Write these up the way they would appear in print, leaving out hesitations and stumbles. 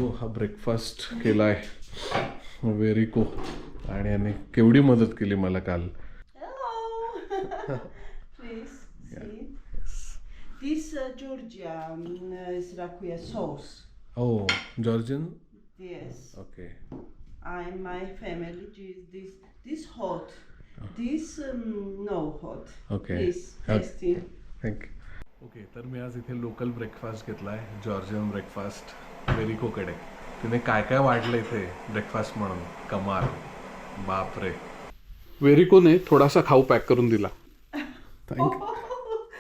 हो हा ब्रेकफास्ट केलाय वेरिको आणि याने केवढी मदत केली मला काल. Hello. Please sit. This Georgia is rakuya sauce. हो Georgian. Yes. Okay. I my family this hot. This no hot. Okay. Please tasty. Thank you. Okay तर मी आज इथे लोकल ब्रेकफास्ट घेतला आहे, जॉर्जियन ब्रेकफास्ट वेरिकोकडे. तिने काय काय वाढलं इथे ब्रेकफास्ट म्हणून, कमाल. बापरे. वेरिकोने थोडासा खाऊ पॅक करून दिला.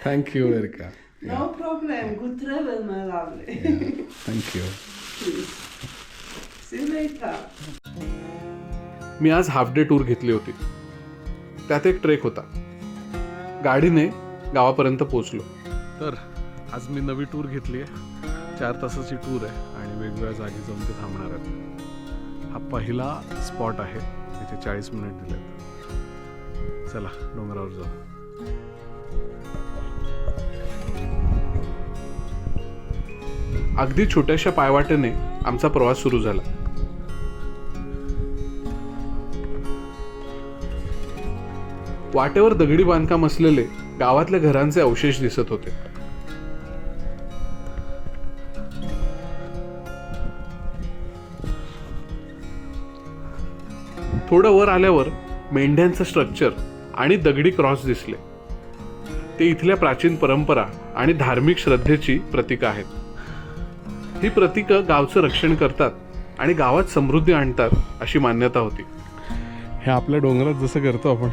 थँक्यू वेरिका. No problem. Good travel, my lovely. Thank you. See you later. मी आज हाफ डे टूर घेतली होती. त्यात एक ट्रेक होता. गाडीने गावापर्यंत पोहोचलो. तर आज मी नवी टूर घेतली आहे. 4 तासाची टूर आहे आणि वेगवेगळ्या जागी जाऊन ते थांबणार आहेत. हा पहिला स्पॉट आहे, इथे 40 मिनिट दिलेत. चला डोंगरावर जाऊ. अगदी छोट्याशा पायवाटेने आमचा प्रवास सुरू झाला. वाटेवर दगडी बांधकाम असलेले गावातल्या घरांचे अवशेष दिसत होते. थोडं वर आल्यावर मेंढ्यांचं स्ट्रक्चर आणि दगडी क्रॉस दिसले. ते इथल्या प्राचीन परंपरा आणि धार्मिक श्रद्धेची प्रतीकं आहेत. ही प्रतीकं गावचं रक्षण करतात आणि गावात समृद्धी आणतात अशी मान्यता होती. हे आपल्या डोंगरात जसं करतो आपण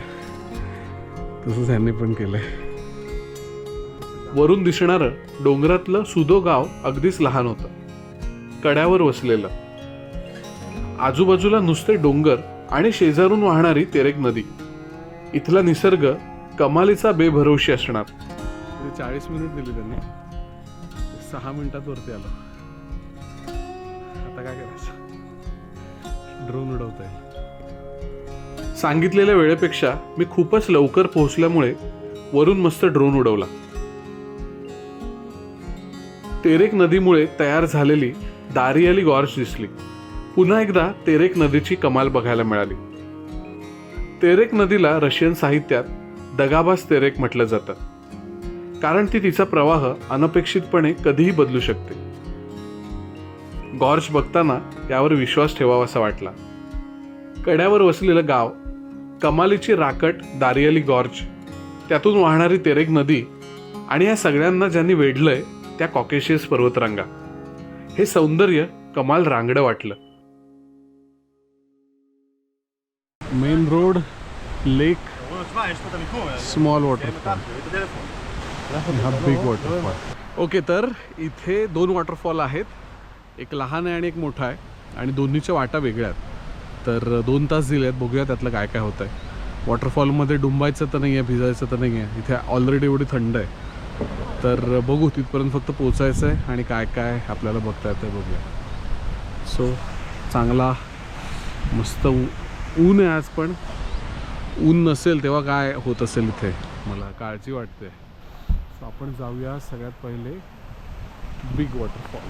तसंच ह्यांनी पण केलंय. वरून दिसणारं डोंगरातलं सुदो गाव अगदीच लहान होतं, कड्यावर वसलेलं. आजूबाजूला नुसते डोंगर आणि शेजारून वाहणारी तेरेक नदी. इथला निसर्ग कमालीचा बेभरवशी असणार. 40 मिनिट दिली त्यांनी, 6 मिनिटात वरती आलो. आता काय करायचं, ड्रोन उडवता येईल. सांगितलेल्या वेळेपेक्षा मी खूपच लवकर पोहोचल्यामुळे वरून मस्त ड्रोन उडवला. तेरेक नदीमुळे तयार झालेली दारियाली गॉर्ज दिसली. पुन्हा एकदा तेरेक नदीची कमाल बघायला मिळाली. तेरेक नदीला रशियन साहित्यात दगाबाज तेरेक म्हटलं जातं, कारण ती तिचा प्रवाह अनपेक्षितपणे कधीही बदलू शकते. गॉर्ज बघताना यावर विश्वास ठेवावासा वाटला. कड्यावर वसलेलं गाव, कमालीची राकट दारियाली गॉर्ज, त्यातून वाहणारी तेरेक नदी आणि या सगळ्यांना ज्यांनी वेढलंय त्या कॉकेशियस पर्वतरांगा. हे सौंदर्य कमाल रांगडं वाटलं. मेन रोड, लेक, स्मॉल वॉटरफॉल, हा बिग वॉटरफॉल. ओके, तर इथे 2 वॉटरफॉल आहेत. एक लहान आहे आणि एक मोठा आहे आणि दोन्हीच्या वाटा वेगळ्या आहेत. तर 2 तास दिले आहेत, बघूया त्यातलं काय काय होतं आहे. वॉटरफॉलमध्ये डुंबायचं तर नाही आहे, भिजायचं तर नाही आहे. इथे ऑलरेडी एवढी थंड आहे. तर बघू, तिथपर्यंत फक्त पोचायचं आहे आणि काय काय आपल्याला बघता येतं बघूया. सो चांगला मस्त ऊन आहे आज, पण ऊन नसेल तेव्हा काय होत असेल इथे मला काळजी वाटते. सो आपण जाऊया सगळ्यात पहिले बिग वॉटरफॉल.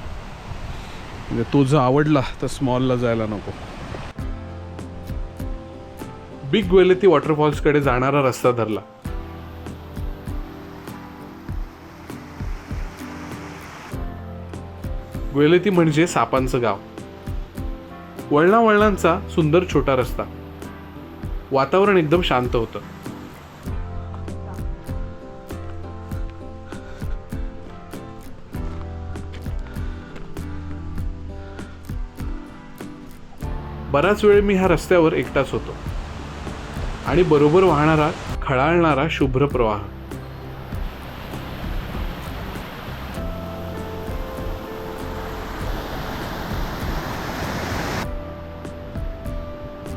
म्हणजे तो जर आवडला तर स्मॉलला जायला नको. बिग ग्वेलेती वॉटरफॉल्सकडे जाणारा रस्ता धरला. ग्वेलेती म्हणजे सापांचं गाव. वळणावळणांचा सुंदर छोटा रस्ता. वातावरण एकदम शांत होतं. बराच वेळ मी ह्या रस्त्यावर एकटाच होतो आणि बरोबर वाहणारा खळाळणारा शुभ्र प्रवाह.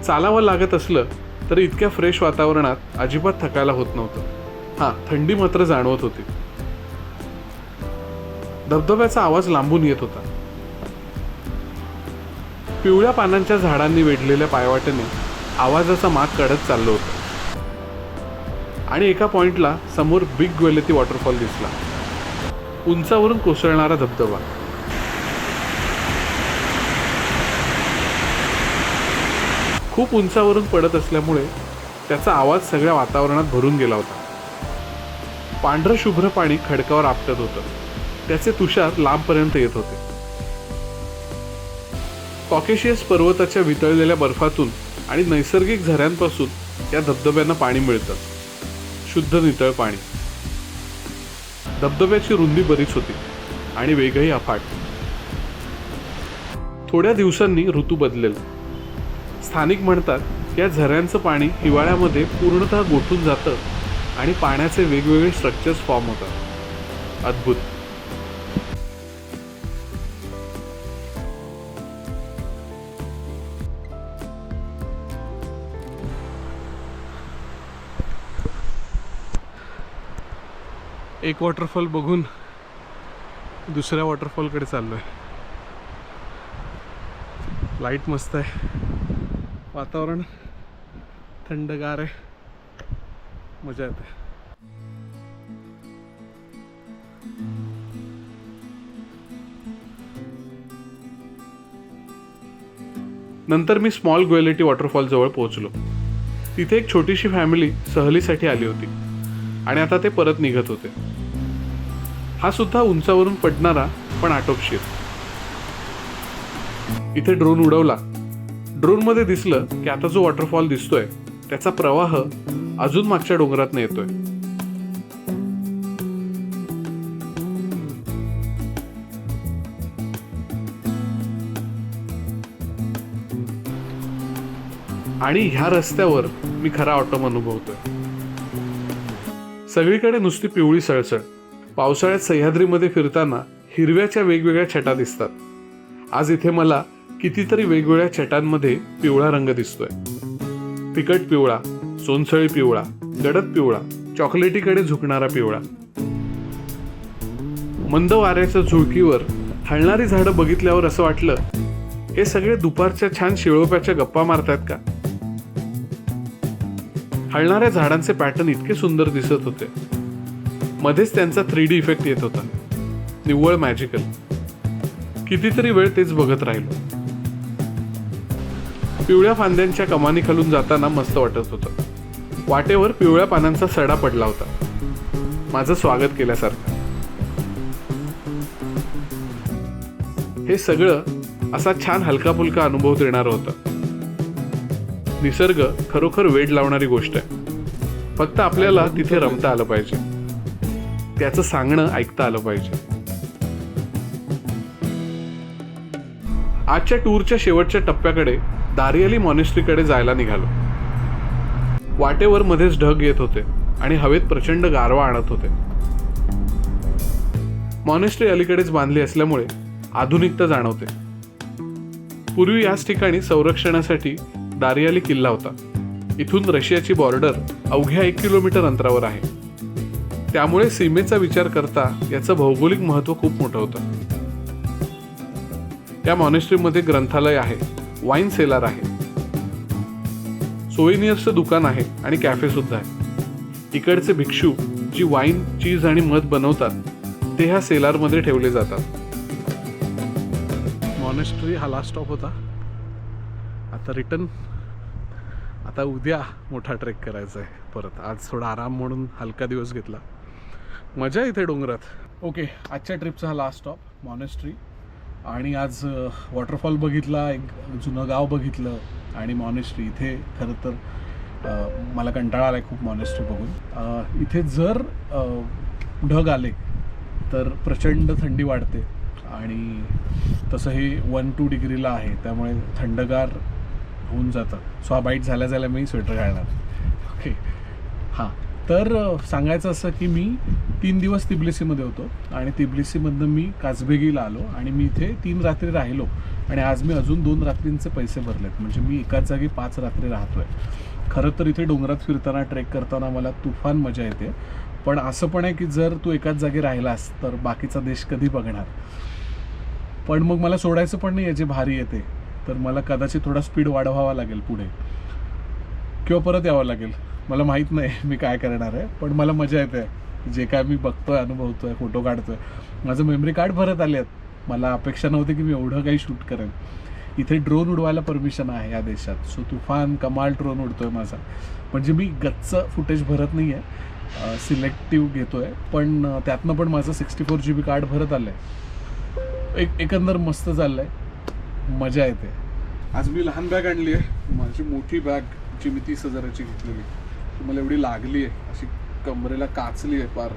चालावं लागत असलं तरी इतक्या फ्रेश वातावरणात अजिबात थकायला होत नव्हतं. हां, थंडी मात्र जाणवत होती. धबधब्याचा आवाज लांबून येत होता. पिवळ्या पानांच्या झाडांनी वेढलेल्या पायवाटेने आवाजाचा माग काढत चाललो होतो आणि एका पॉइंटला समोर बिग ग्वेलेती वॉटरफॉल दिसला. उंचावरून कोसळणारा धबधबा. खूप उंचावरून पडत असल्यामुळे त्याचा आवाज सगळ्या वातावरणात भरून गेला होता. पांढरं शुभ्र पाणी खडकावर आपटत होतं. त्याचे तुषार लांबपर्यंत येत होते. कॉकेशियस पर्वताच्या वितळलेल्या बर्फातून आणि नैसर्गिक झऱ्यांपासून या धबधब्यांना पाणी मिळतं. शुद्ध नितळ पाणी. धबधब्याची रुंदी बरीच होती आणि वेगही अफाट. थोड्या दिवसांनी ऋतू बदलेल. स्थानिक म्हणतात या झऱ्यांचं पाणी हिवाळ्यामध्ये पूर्णतः गोठून जातं आणि पाण्याचे वेगवेगळे स्ट्रक्चर्स फॉर्म होतात. अद्भुत. एक वॉटरफॉल बघून दुसऱ्या वॉटरफॉलकडे चाललोय. लाईट मस्त आहे, वातावरण थंडगार आहे, मजा येते. नंतर मी स्मॉल ग्वेलेटी वॉटरफॉल जवळ पोहोचलो. तिथे एक छोटीशी फॅमिली सहलीसाठी आली होती आणि आता ते परत निघत होते. हा सुद्धा उंचावरून पडणारा पण आटोपशीर. इथे ड्रोन उडवला. ड्रोन मध्ये दिसलं की आता जो वॉटरफॉल दिसतोय त्याचा प्रवाह अजून मागच्या डोंगरातनं येतोय. आणि ह्या रस्त्यावर मी खरा ऑटोम अनुभवतोय. सगळीकडे नुसती पिवळी सळसळ. पावसाळ्यात सह्याद्रीमध्ये फिरताना हिरव्याच्या वेगवेगळ्या छटा दिसतात. आज इथे मला कितीतरी वेगवेगळ्या छटांमध्ये पिवळा रंग दिसतोय. फिकट पिवळा, सोनसळी पिवळा, गडद पिवळा, चॉकलेटीकडे झुकणारा पिवळा. मंद वाऱ्याच्या झुळकीवर हलणारी झाडं बघितल्यावर असं वाटलं हे सगळे दुपारच्या छान शिळोप्याच्या गप्पा मारतायत का. हलणाऱ्या झाडांचे पॅटर्न इतके सुंदर दिसत होते. मध्येच त्यांचा 3D इफेक्ट येत होता. निव्वळ मॅजिकल. कितीतरी वेळ तेच बघत राहिलो. पिवळ्या फांद्यांच्या कमानी खालून जाताना मस्त वाटत होतं. वाटेवर पिवळ्या पानांचा सडा पडला होता, माझं स्वागत केल्यासारखं. हे सगळं असा छान हलका फुलका अनुभव देणारं होतं. निसर्ग खरोखर वेड लावणारी गोष्ट आहे. फक्त आपल्याला तिथे रमता आलं पाहिजे, त्याचं सांगणं ऐकता आलं पाहिजे. आजच्या टूरच्या शेवटच्या टप्प्याकडे दारियाली मॉनेस्ट्रीकडे जायला निघालो. वाटेवर मध्येच ढग येत होते आणि हवेत प्रचंड गारवा आणत होते. मॉनेस्ट्री अलीकडेच बांधली असल्यामुळे आधुनिकता जाणवते. पूर्वी याच ठिकाणी संरक्षणासाठी दारियाली किल्ला होता. इथून रशियाची बॉर्डर अवघ्या 1 किलोमीटर अंतरावर आहे. त्यामुळे सीमेचा विचार करता याचं भौगोलिक महत्त्व खूप मोठं होतं. या मॉनेस्ट्रीमध्ये ग्रंथालय आहे, वाईन सेलर आहे, सोव्हिनियर्सचं दुकान आहे आणि कॅफे सुद्धा आहे. इकडचे भिक्षू जी वाईन, चीज आणि मध बनवतात ते ह्या सेलारमध्ये ठेवले जातात. मॉनेस्ट्री हा लास्ट स्टॉप होता. आता रिटर्न. आता उद्या मोठा ट्रेक करायचा आहे परत. आज थोडा आराम म्हणून हलका दिवस घेतला. मजा इथे डोंगरात. ओके, आजच्या ट्रिपचा हा लास्ट स्टॉप मॉनेस्ट्री. आणि आज वॉटरफॉल बघितला, एक जुनं गाव बघितलं आणि मॉनेस्ट्री. इथे खरं तर मला कंटाळा आला आहे खूप मॉनेस्ट्री बघून. इथे जर ढग आले तर प्रचंड थंडी वाढते आणि तसं हे 1-2 डिग्रीला आहे, त्यामुळे थंडगार होऊन जातं. सो हा बाईट झाल्या झाल्या मी स्वेटर घालणार. ओके, हां. तर सांगायचं असं की मी 3 दिवस तिब्लिसीमध्ये होतो आणि तिब्लिसीमधनं मी काझबेगीला आलो आणि मी इथे 3 रात्री राहिलो आणि आज मी अजून 2 रात्रींचे पैसे भरलेत. म्हणजे मी एकाच जागी 5 रात्री राहतोय. खरं तर इथे डोंगरात फिरताना, ट्रेक करताना मला तुफान मजा येते. पण असं पण आहे की जर तू एकाच जागी राहिलास तर बाकीचा देश कधी बघणार. पण मग मला सोडायचं पण नाही आहे जे भारी येते. तर मला कदाचित थोडा स्पीड वाढवावा लागेल पुढे किंवा परत यावं लागेल. मला माहीत नाही मी काय करणार आहे. पण मला मजा येते जे काय मी बघतोय, अनुभवतोय, फोटो काढतोय. माझं मेमरी कार्ड भरत आले आहेत. मला अपेक्षा नव्हती की मी एवढं काही शूट करेन. इथे ड्रोन उडवायला परमिशन आहे या देशात. सो तुफान कमाल ड्रोन उडतोय माझा. म्हणजे मी गच्च फुटेज भरत नाही आहे, सिलेक्टिव्ह घेतो आहे, पण त्यातनं पण माझं 64 GB कार्ड भरत आलं आहे. एकंदर मस्त चाललं आहे, मजा येते. आज मी लहान बॅग आणली आहे. माझी मोठी बॅग जी मी 30,000ची घेतलेली मला एवढी लागली आहे, अशी कमरेला काचली आहे पार.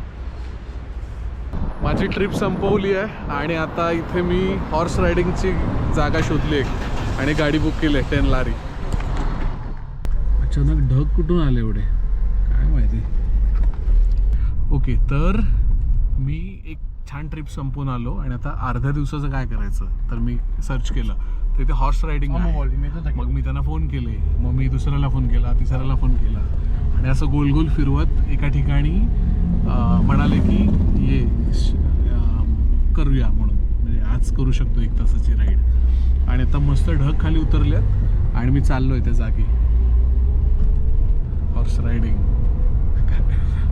माझी ट्रिप संपवली आहे आणि आता इथे मी हॉर्स रायडिंगची जागा शोधली आहे आणि गाडी बुक केली आहे 10 लारी. अचानक ढग कुठून आले एवढे काय माहिती. ओके, तर मी एक छान ट्रिप संपवून आलो आणि आता अर्ध्या दिवसाचं काय करायचं तर मी सर्च केलं, तर इथे हॉर्स रायडिंग आहे. मग मी त्यांना फोन केले, मग मी दुसऱ्याला फोन केला, तिसऱ्याला फोन केला आणि असं गोल गोल फिरवत एका ठिकाणी म्हणाले की ये करूया म्हणून, म्हणजे आज करू शकतो 1 तासाची राईड. आणि आता मस्त ढग खाली उतरल्यात आणि मी चाललोय त्या जागी हॉर्स रायडिंग.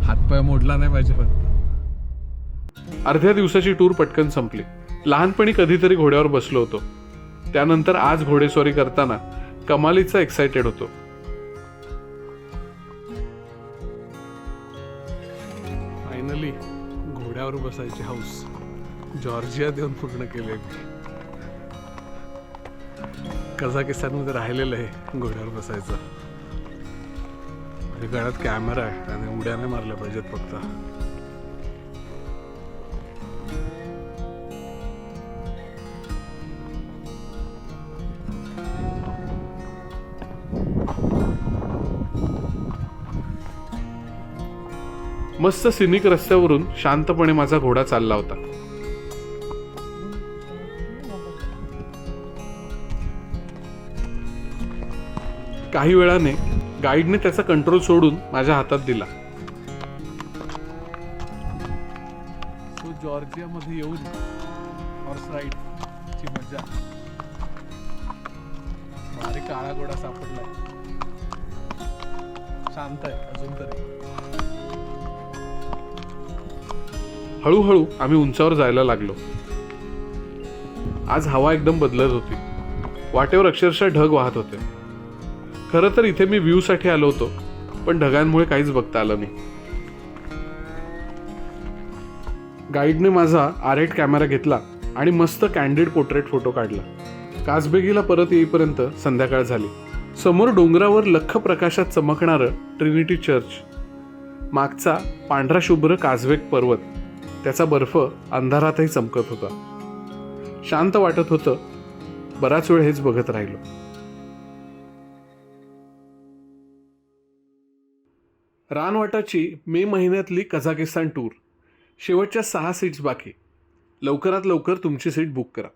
हातपाय मोडला नाही पाहिजे फक्त. अर्ध्या दिवसाची टूर पटकन संपली. लहानपणी कधीतरी घोड्यावर बसलो होतो, त्यानंतर आज घोडेस्वारी करताना कमालीचा एक्सायटेड होतो. फायनली घोड्यावर बसायची हाऊस जॉर्जिया देऊन पूर्ण केली. कझाकिस्तानमध्ये राहिलेलं आहे घोड्यावर बसायचं. म्हणजे गळ्यात कॅमेरा आहे आणि उड्या नाही मारल्या पाहिजेत फक्त. मस्त सिनिक रस्त्यावरून शांतपणे माझा घोडा चालला होता. काही वेळाने गाईडने त्याचा कंट्रोल सोडून माझ्या हातात दिला. तो जॉर्जियामध्ये येऊन हॉर्स राईड ची मजा. भारी काळा घोडा सापडला, शांत आहे अजून तरी. हळूहळू आम्ही उंचावर जायला लागलो. आज हवा एकदम बदलत होती. वाटेवर अक्षरशः ढग वाहत होते. खरं तर इथे मी व्ह्यू साठी आलो होतो, पण ढगांमुळे काहीच बघता आलं नाही. गाईडने माझा R8 कॅमेरा घेतला आणि मस्त कॅन्डिड पोर्ट्रेट फोटो काढला. कासबेगीला परत येईपर्यंत संध्याकाळ झाली. समोर डोंगरावर लख्ख प्रकाशात चमकणारं ट्रिनिटी चर्च, मागचा पांढरा शुभ्र कासबेग पर्वत, त्याचा बर्फ अंधारातही चमकत होता. शांत वाटत होतं. बराच वेळ हेच बघत राहिलो. रानवाटाची मे महिन्यातली कझाकिस्तान टूर. शेवटच्या 6 सीट्स बाकी. लवकरात लवकर तुमची सीट बुक करा.